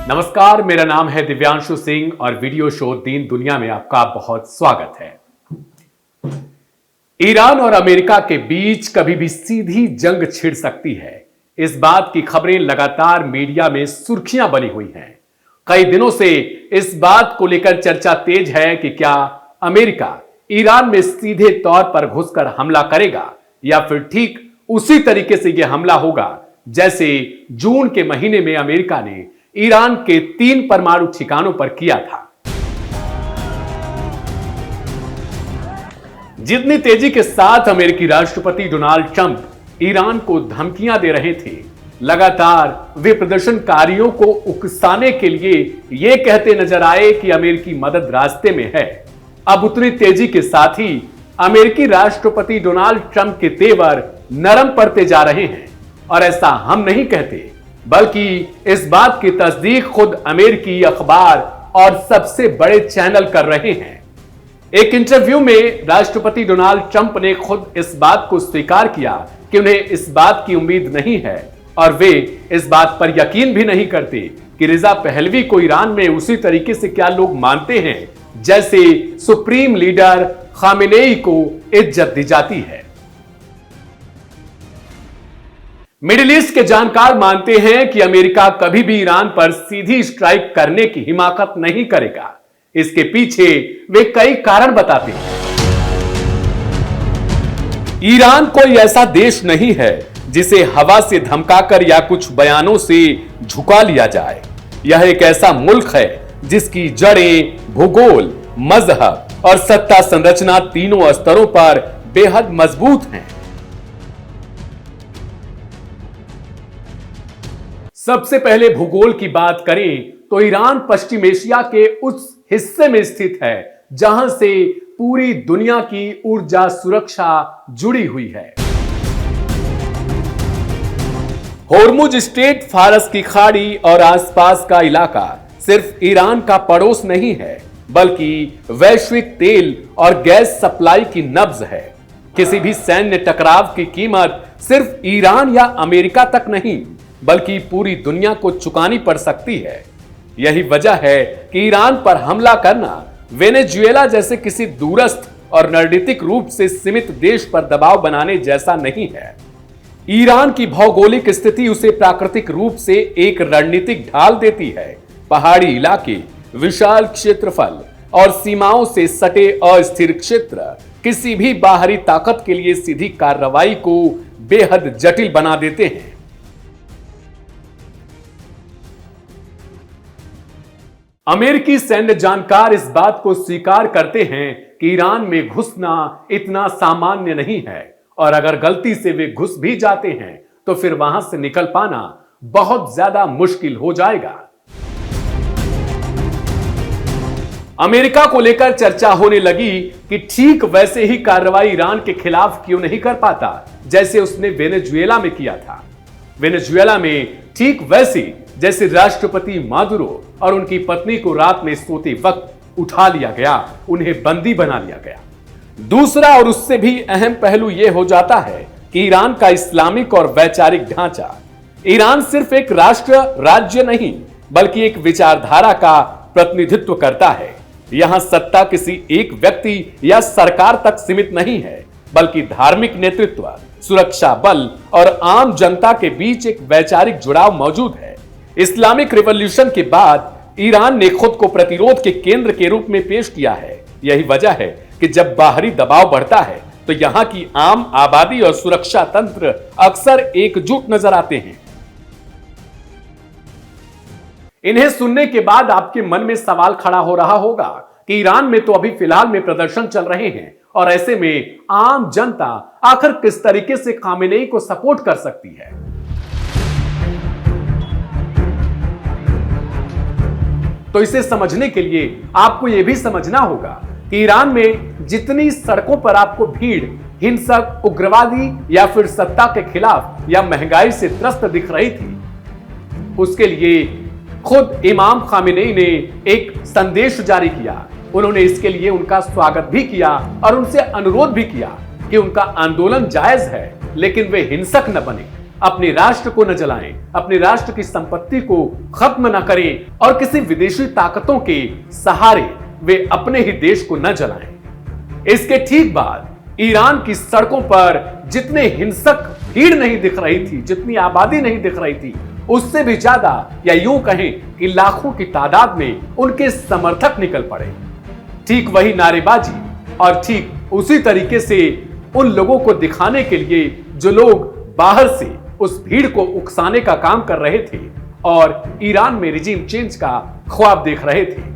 नमस्कार, मेरा नाम है दिव्यांशु सिंह और वीडियो शो दीन दुनिया में आपका बहुत स्वागत है। ईरान और अमेरिका के बीच कभी भी सीधी जंग छिड़ सकती है, इस बात की खबरें लगातार मीडिया में सुर्खियां बनी हुई हैं। कई दिनों से इस बात को लेकर चर्चा तेज है कि क्या अमेरिका ईरान में सीधे तौर पर घुसकर हमला करेगा या फिर ठीक उसी तरीके से यह हमला होगा जैसे जून के महीने में अमेरिका ने ईरान के 3 परमाणु ठिकानों पर किया था। जितनी तेजी के साथ अमेरिकी राष्ट्रपति डोनाल्ड ट्रंप ईरान को धमकियां दे रहे थे, लगातार वे प्रदर्शनकारियों को उकसाने के लिए यह कहते नजर आए कि अमेरिकी मदद रास्ते में है। अब उतनी तेजी के साथ ही अमेरिकी राष्ट्रपति डोनाल्ड ट्रंप के तेवर नरम पड़ते जा रहे हैं। और ऐसा हम नहीं कहते, बल्कि इस बात की तस्दीक खुद अमेरिकी अखबार और सबसे बड़े चैनल कर रहे हैं। एक इंटरव्यू में राष्ट्रपति डोनाल्ड ट्रंप ने खुद इस बात को स्वीकार किया कि उन्हें इस बात की उम्मीद नहीं है और वे इस बात पर यकीन भी नहीं करते कि रिजा पहलवी को ईरान में उसी तरीके से क्या लोग मानते हैं जैसे सुप्रीम लीडर खामेनेई को इज्जत दी जाती है। मिडिल ईस्ट के जानकार मानते हैं कि अमेरिका कभी भी ईरान पर सीधी स्ट्राइक करने की हिमाकत नहीं करेगा। इसके पीछे वे कई कारण बताते हैं। ईरान कोई ऐसा देश नहीं है जिसे हवा से धमकाकर या कुछ बयानों से झुका लिया जाए। यह एक ऐसा मुल्क है जिसकी जड़ें, भूगोल, मजहब और सत्ता संरचना तीनों स्तरों पर बेहद मजबूत हैं। सबसे पहले भूगोल की बात करें तो ईरान पश्चिम एशिया के उस हिस्से में स्थित है जहां से पूरी दुनिया की ऊर्जा सुरक्षा जुड़ी हुई है। होर्मुज स्ट्रेट, फारस की खाड़ी और आसपास का इलाका सिर्फ ईरान का पड़ोस नहीं है, बल्कि वैश्विक तेल और गैस सप्लाई की नब्ज है। किसी भी सैन्य टकराव की कीमत सिर्फ ईरान या अमेरिका तक नहीं, बल्कि पूरी दुनिया को चुकानी पड़ सकती है। यही वजह है कि ईरान पर हमला करना वेनेजुएला जैसे किसी दूरस्थ और रणनीतिक रूप से सीमित देश पर दबाव बनाने जैसा नहीं है। ईरान की भौगोलिक स्थिति उसे प्राकृतिक रूप से एक रणनीतिक ढाल देती है। पहाड़ी इलाके, विशाल क्षेत्रफल और सीमाओं से सटे अस्थिर क्षेत्र किसी भी बाहरी ताकत के लिए सीधी कार्रवाई को बेहद जटिल बना देते हैं। अमेरिकी सैन्य जानकार इस बात को स्वीकार करते हैं कि ईरान में घुसना इतना सामान्य नहीं है और अगर गलती से वे घुस भी जाते हैं तो फिर वहां से निकल पाना बहुत ज्यादा मुश्किल हो जाएगा। अमेरिका को लेकर चर्चा होने लगी कि ठीक वैसे ही कार्रवाई ईरान के खिलाफ क्यों नहीं कर पाता जैसे उसने वेनेजुएला में किया था। वेनेजुएला में ठीक वैसे जैसे राष्ट्रपति मादुरो और उनकी पत्नी को रात में सोते वक्त उठा लिया गया, उन्हें बंदी बना लिया गया। दूसरा और उससे भी अहम पहलू यह हो जाता है कि ईरान का इस्लामिक और वैचारिक ढांचा। ईरान सिर्फ एक राष्ट्र राज्य नहीं, बल्कि एक विचारधारा का प्रतिनिधित्व करता है। यहां सत्ता किसी एक व्यक्ति या सरकार तक सीमित नहीं है, बल्कि धार्मिक नेतृत्व, सुरक्षा बल और आम जनता के बीच एक वैचारिक जुड़ाव मौजूद है। इस्लामिक रिवॉल्यूशन के बाद ईरान ने खुद को प्रतिरोध के केंद्र के रूप में पेश किया है। यही वजह है कि जब बाहरी दबाव बढ़ता है तो यहां की आम आबादी और सुरक्षा तंत्र अक्सर एकजुट नजर आते हैं। इन्हें सुनने के बाद आपके मन में सवाल खड़ा हो रहा होगा कि ईरान में तो अभी फिलहाल में प्रदर्शन चल रहे हैं और ऐसे में आम जनता आखिर किस तरीके से खामेनेई को सपोर्ट कर सकती है। तो इसे समझने के लिए आपको यह भी समझना होगा कि ईरान में जितनी सड़कों पर आपको भीड़ हिंसक, उग्रवादी या फिर सत्ता के खिलाफ या महंगाई से त्रस्त दिख रही थी, उसके लिए खुद इमाम खामेनेई ने एक संदेश जारी किया। उन्होंने इसके लिए उनका स्वागत भी किया और उनसे अनुरोध भी किया कि उनका आंदोलन जायज है, लेकिन वे हिंसक न बने। अपने राष्ट्र को न जलाएं, अपने राष्ट्र की संपत्ति को खत्म न करें और किसी विदेशी ताकतों के सहारे वे अपने ही देश को न जलाएं। इसके ठीक बाद ईरान की सड़कों पर जितने हिंसक भीड़ नहीं दिख रही थी, जितनी आबादी नहीं दिख रही थी, उससे भी ज्यादा या यूं कहें कि लाखों की तादाद में उनके समर्थक निकल पड़े। ठीक वही नारेबाजी और ठीक उसी तरीके से उन लोगों को दिखाने के लिए जो लोग बाहर से उस भीड़ को उकसाने का काम कर रहे थे और ईरान में रिजीम चेंज का ख्वाब देख रहे थे।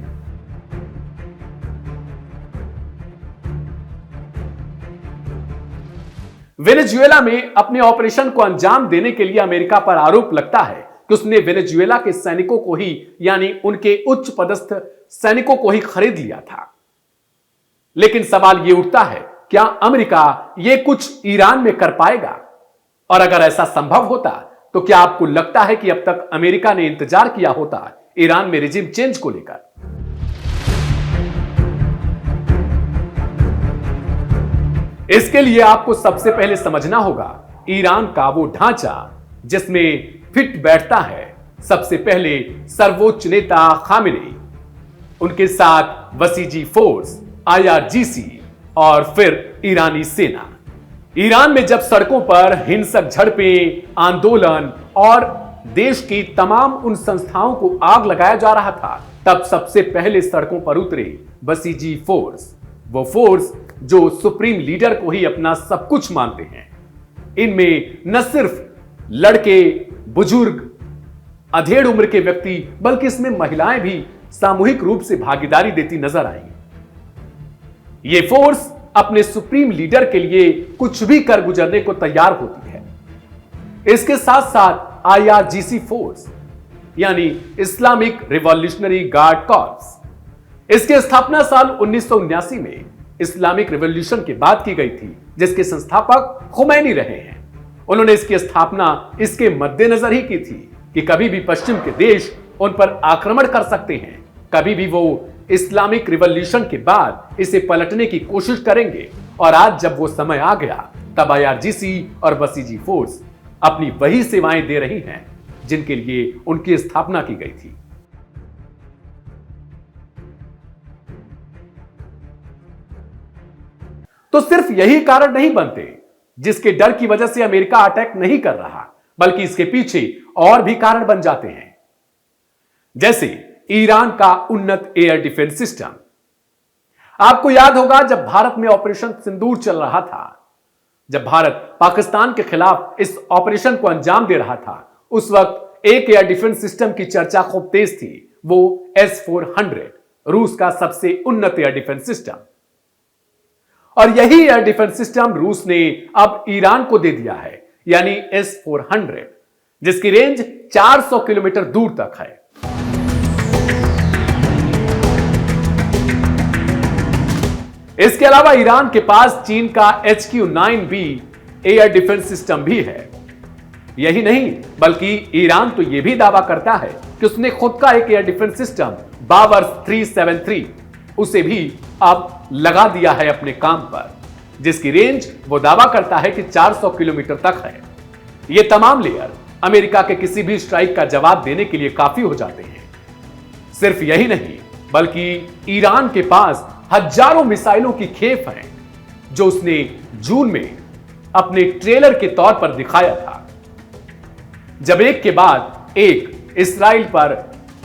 वेनेजुएला में अपने ऑपरेशन को अंजाम देने के लिए अमेरिका पर आरोप लगता है कि उसने वेनेजुएला के सैनिकों को ही, यानी उनके उच्च पदस्थ सैनिकों को ही खरीद लिया था। लेकिन सवाल यह उठता है, क्या अमेरिका यह कुछ ईरान में कर पाएगा? और अगर ऐसा संभव होता तो क्या आपको लगता है कि अब तक अमेरिका ने इंतजार किया होता ईरान में रिजीम चेंज को लेकर? इसके लिए आपको सबसे पहले समझना होगा ईरान का वो ढांचा जिसमें फिट बैठता है सबसे पहले सर्वोच्च नेता खामेनेई, उनके साथ बसीजी फोर्स, IRGC और फिर ईरानी सेना। ईरान में जब सड़कों पर हिंसक झड़पें, आंदोलन और देश की तमाम उन संस्थाओं को आग लगाया जा रहा था, तब सबसे पहले सड़कों पर उतरे बसीजी फोर्स, वो फोर्स जो सुप्रीम लीडर को ही अपना सब कुछ मानते हैं। इनमें न सिर्फ लड़के, बुजुर्ग, अधेड़ उम्र के व्यक्ति, बल्कि इसमें महिलाएं भी सामूहिक रूप से भागीदारी देती नजर आई। ये फोर्स अपने सुप्रीम लीडर के लिए कुछ भी कर गुजरने को तैयार होती है। इसके साथ साथ IRGC फोर्स यानी इस्लामिक रिवॉल्यूशनरी गार्ड कॉर्प्स, इसकी स्थापना साल 1979 में इस्लामिक रिवॉल्यूशन के बाद की गई थी, जिसके संस्थापक खुमैनी रहे हैं। उन्होंने इसकी स्थापना इसके मद्देनजर ही की थी कि कभी भी पश्चिम के देश उन पर आक्रमण कर सकते हैं, कभी भी वो इस्लामिक रिवॉल्यूशन के बाद इसे पलटने की कोशिश करेंगे। और आज जब वो समय आ गया, तब IRGC और बसीजी फोर्स अपनी वही सेवाएं दे रही हैं जिनके लिए उनकी स्थापना की गई थी। तो सिर्फ यही कारण नहीं बनते जिसके डर की वजह से अमेरिका अटैक नहीं कर रहा, बल्कि इसके पीछे और भी कारण बन जाते हैं, जैसे ईरान का उन्नत एयर डिफेंस सिस्टम। आपको याद होगा जब भारत में ऑपरेशन सिंदूर चल रहा था, जब भारत पाकिस्तान के खिलाफ इस ऑपरेशन को अंजाम दे रहा था, उस वक्त एक एयर डिफेंस सिस्टम की चर्चा खूब तेज थी, वो S-400, रूस का सबसे उन्नत एयर डिफेंस सिस्टम। और यही एयर डिफेंस सिस्टम रूस ने अब ईरान को दे दिया है, यानी S-400, जिसकी रेंज 400 किलोमीटर दूर तक है। इसके अलावा ईरान के पास चीन का HQ-9B एयर डिफेंस सिस्टम भी है। यही नहीं, बल्कि ईरान तो यह भी दावा करता है कि उसने खुद का एक एयर डिफेंस सिस्टम बावर्स 373 उसे भी अब लगा दिया है अपने काम पर, जिसकी रेंज वो दावा करता है कि 400 किलोमीटर तक है। ये तमाम लेयर अमेरिका के किसी भी स्ट्राइक का जवाब देने के लिए काफी हो जाते हैं। सिर्फ यही नहीं, बल्कि ईरान के पास हजारों मिसाइलों की खेप है जो उसने जून में अपने ट्रेलर के तौर पर दिखाया था। जब एक के बाद एक इसराइल पर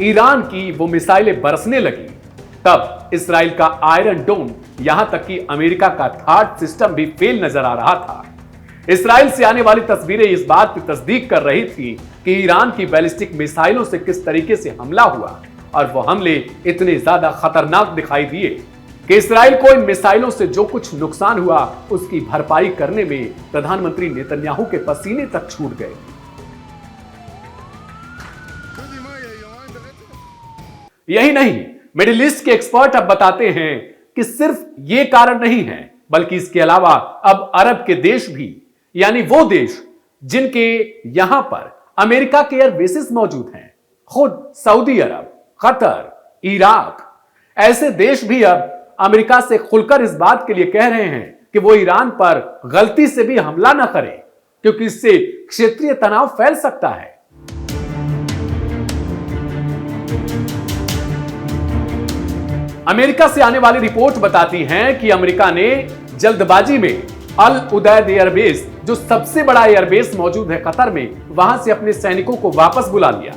ईरान की वो मिसाइलें बरसने लगी, तब इसराइल का आयरन डोम, यहां तक कि अमेरिका का थार्ड सिस्टम भी फेल नजर आ रहा था। इसराइल से आने वाली तस्वीरें इस बात की तस्दीक कर रही थी कि ईरान की बैलिस्टिक मिसाइलों से किस तरीके से हमला हुआ, और वो हमले इतने ज्यादा खतरनाक दिखाई दिए कि इसराइल को इन मिसाइलों से जो कुछ नुकसान हुआ उसकी भरपाई करने में प्रधानमंत्री नेतन्याहू के पसीने तक छूट गए। यही नहीं, मिडिल ईस्ट के एक्सपर्ट अब बताते हैं कि सिर्फ ये कारण नहीं है, बल्कि इसके अलावा अब अरब के देश भी, यानी वो देश जिनके यहां पर अमेरिका के एयर बेसिस मौजूद हैं, खुद सऊदी अरब, कतर, इराक, ऐसे देश भी अब अमेरिका से खुलकर इस बात के लिए कह रहे हैं कि वो ईरान पर गलती से भी हमला ना करे, क्योंकि इससे क्षेत्रीय तनाव फैल सकता है। अमेरिका से आने वाली रिपोर्ट बताती है कि अमेरिका ने जल्दबाजी में अल उदैद एयरबेस, जो सबसे बड़ा एयरबेस मौजूद है कतर में, वहां से अपने सैनिकों को वापस बुला लिया।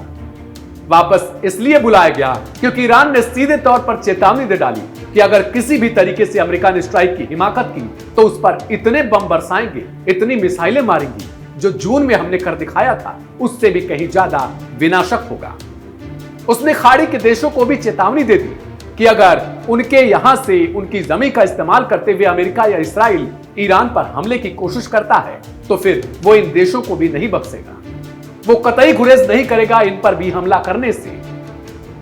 वापस इसलिए बुलाया गया क्योंकि ईरान ने सीधे तौर पर चेतावनी दे डाली कि अगर किसी भी तरीके से अमेरिका ने स्ट्राइक की हिमाकत की तो उस पर इतने बम बरसाएंगे, इतनी मिसाइलें मारेंगी, जो जून में हमने कर दिखाया था उससे भी कहीं ज्यादा विनाशक होगा। उसने खाड़ी के देशों को भी चेतावनी दे दी कि अगर उनके यहां से उनकी जमीन का इस्तेमाल करते हुए अमेरिका या इस्राइल ईरान पर हमले की कोशिश करता है तो फिर वो इन देशों को भी नहीं बख्शेगा। वो कतई गुरेज नहीं करेगा इन पर भी हमला करने से,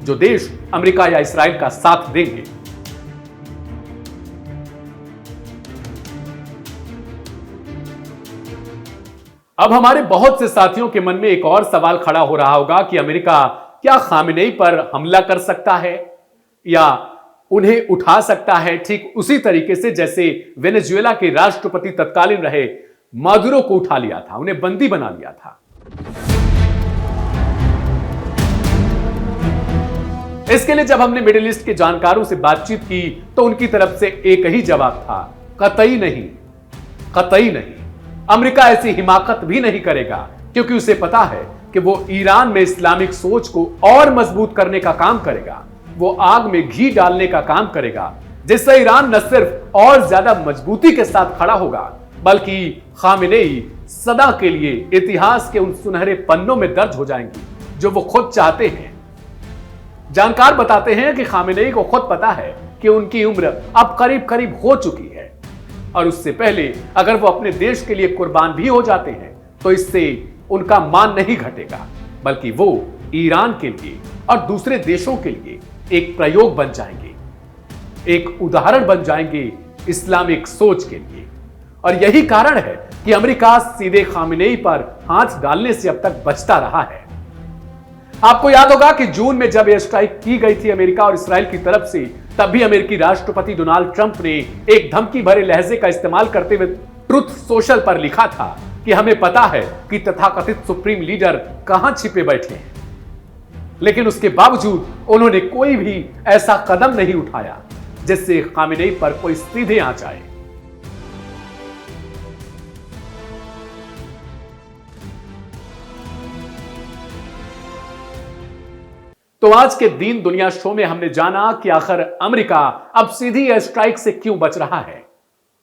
जो देश अमेरिका या इस्राइल का साथ देंगे। अब हमारे बहुत से साथियों के मन में एक और सवाल खड़ा हो रहा होगा कि अमेरिका क्या खामेनेई पर हमला कर सकता है या उन्हें उठा सकता है, ठीक उसी तरीके से जैसे वेनेजुएला के राष्ट्रपति तत्कालीन रहे मादुरो को उठा लिया था, उन्हें बंदी बना लिया था। इसके लिए जब हमने मिडिल ईस्ट के जानकारों से बातचीत की तो उनकी तरफ से एक ही जवाब था, कतई नहीं, कतई नहीं। अमेरिका ऐसी हिमाकत भी नहीं करेगा क्योंकि उसे पता है कि वो ईरान में इस्लामिक सोच को और मजबूत करने का काम करेगा। वो आग में घी डालने का काम करेगा, जिससे ईरान न सिर्फ और ज्यादा मजबूती के साथ खड़ा होगा बल्कि खामेनेई सदा के लिए इतिहास के उन सुनहरे पन्नों में दर्ज हो जाएंगी जो वो खुद चाहते हैं। जानकार बताते हैं कि खामेनेई को खुद पता है कि उनकी उम्र अब करीब करीब हो चुकी है और उससे पहले अगर वो अपने देश के लिए कुर्बान भी हो जाते हैं तो इससे उनका मान नहीं घटेगा, बल्कि वो ईरान के लिए और दूसरे देशों के लिए एक प्रयोग बन जाएंगे, एक उदाहरण बन जाएंगे इस्लामिक सोच के लिए। और यही कारण है कि अमेरिका सीधे खामेनेई पर हाथ डालने से अब तक बचता रहा है। आपको याद होगा कि जून में जब एयर स्ट्राइक की गई थी अमेरिका और इस्राइल की तरफ से, तब भी अमेरिकी राष्ट्रपति डोनाल्ड ट्रंप ने एक धमकी भरे लहजे का इस्तेमाल करते हुए ट्रुथ सोशल पर लिखा था कि हमें पता है कि तथाकथित सुप्रीम लीडर कहां छिपे बैठे हैं, लेकिन उसके बावजूद उन्होंने कोई भी ऐसा कदम नहीं उठाया जिससे खामेनेई पर कोई सीधे आंच आए। तो आज के दीन दुनिया शो में हमने जाना कि आखिर अमेरिका अब सीधी एयर स्ट्राइक से क्यों बच रहा है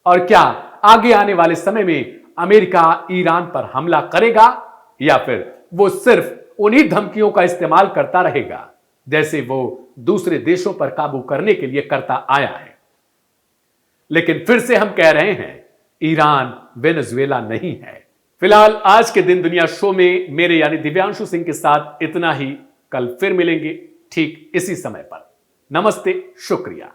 और क्या आगे आने वाले समय में अमेरिका ईरान पर हमला करेगा या फिर वो सिर्फ उन्हीं धमकियों का इस्तेमाल करता रहेगा जैसे वो दूसरे देशों पर काबू करने के लिए करता आया है। लेकिन फिर से हम कह रहे हैं, ईरान वेनेजुएला नहीं है। फिलहाल आज के दिन दुनिया शो में मेरे यानी दिव्यांशु सिंह के साथ इतना ही। कल फिर मिलेंगे ठीक इसी समय पर। नमस्ते, शुक्रिया।